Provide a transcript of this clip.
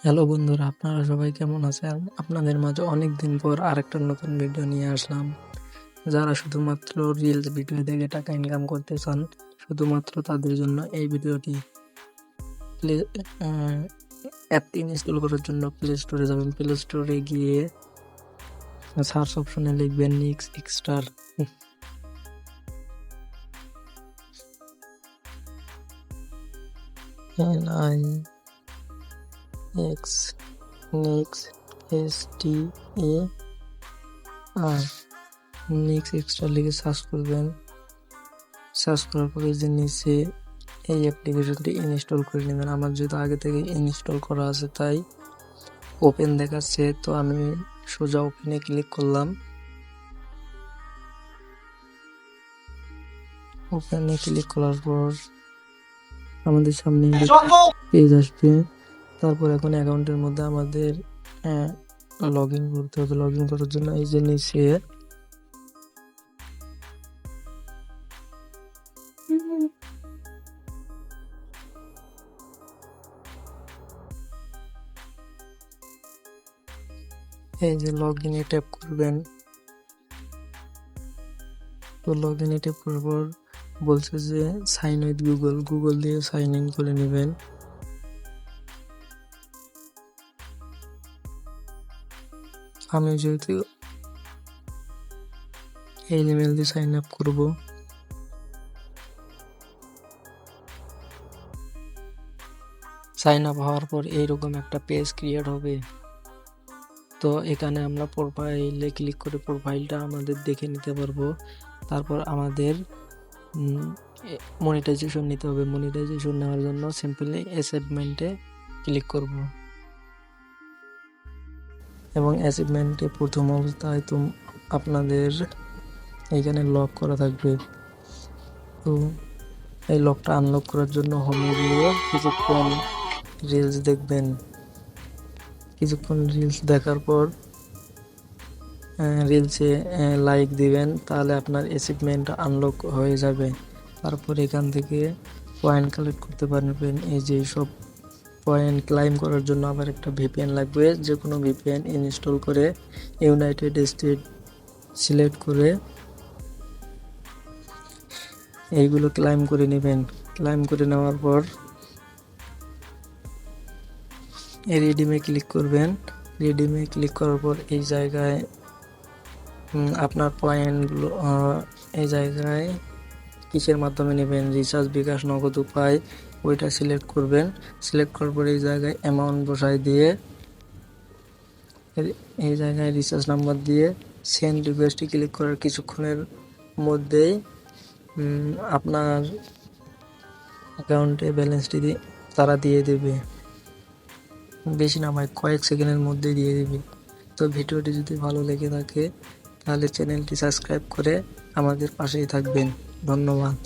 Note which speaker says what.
Speaker 1: Hello বন্ধুরা, আপনারা সবাই কেমন আছেন? আপনাদের মাঝে অনেকদিন পর আরেকটা নতুন ভিডিও নিয়ে আসলাম। যারা শুধুমাত্র রিলস ভিডিও দেখে টাকা ইনকাম করতে চান, শুধুমাত্র তাদের জন্য এই ভিডিওটি। প্লে অ্যাপটি ইনস্টল করার জন্য প্লে স্টোরে যাবেন। প্লে স্টোরে গিয়ে সার্চ অপশনে লিখবেন NIX এক্সটার। NIX NIX STAR NIX extra লিখে সার্চ করবেন। সার্চ করার পরে যে নিচে এই অ্যাপ্লিকেশনটি ইনস্টল করে নেবেন। আমার যেহেতু আগে থেকে ইনস্টল করা আছে তাই ওপেন দেখাচ্ছে, তো আমি সোজা ওপেনে ক্লিক করলাম। ওপেনে ক্লিক করার পর আমাদের সামনে পেজ আসবে। তারপর এখন অ্যাকাউন্টের মধ্যে আমাদের লগ ইন করতে হবে। লগ ইন করার জন্য এই যে নিচে এই যে লগ ইনে ট্যাপ করবেন। তো লগ ইনে ট্যাপ করার পর বলছে যে সাইন উইথ গুগল দিয়ে সাইন ইন করে নেবেন। আমি যেহেতু এই ইমেল দিয়ে সাইন আপ করব, সাইন আপ হওয়ার পর এইরকম একটা পেজ ক্রিয়েট হবে। তো এখানে আমরা প্রোফাইলে ক্লিক করে প্রোফাইলটা আমাদের দেখে নিতে পারবো। তারপর আমাদের মনিটাইজেশন নিতে হবে। মনিটাইজেশন নেওয়ার জন্য সিম্পলি অ্যাচিভমেন্টে ক্লিক করব এবং অ্যাচিভমেন্টে প্রথম অবস্থায় তো আপনাদের এইখানে লক করা থাকবে। তো এই লকটা আনলক করার জন্য হোমে গিয়ে কিছুক্ষণ রিলস দেখবেন। কিছুক্ষণ রিলস দেখার পর রিলসে লাইক দিবেন, তাহলে আপনার অ্যাচিভমেন্ট আনলক হয়ে যাবে। তারপর এখান থেকে পয়েন্ট কালেক্ট করতে পারবেন। এই যে সব পয়েন্ট ক্লাইম করার জন্য আবার একটা ভিপিএন লাগবে। যে কোনো ভিপিএন ইনস্টল করে ইউনাইটেড স্টেট সিলেক্ট করে এইগুলো ক্লাইম করে নেবেন। ক্লাইম করে নেওয়ার পর রিডিমে ক্লিক করবেন। রিডিমে ক্লিক করার পর এই জায়গায় আপনার পয়েন্টগুলো এই জায়গায় কিসের মাধ্যমে নেবেন, রিচার্জ, বিকাশ, নগদ উপায়, ওইটা সিলেক্ট করবেন। সিলেক্ট করার পর এই জায়গায় অ্যামাউন্ট বসাই দিয়ে এই জায়গায় রিচার্জ নাম্বার দিয়ে সেন্ড রিকোয়েস্টে ক্লিক করার কিছুক্ষণের মধ্যেই আপনার অ্যাকাউন্টে ব্যালেন্সটি তারা দিয়ে দেবে। বেশি না ভাই, কয়েক সেকেন্ডের মধ্যে দিয়ে দেবে। তো ভিডিওটি যদি ভালো লেগে থাকে তাহলে চ্যানেলটি সাবস্ক্রাইব করে আমাদের পাশেই থাকবেন। ধন্যবাদ।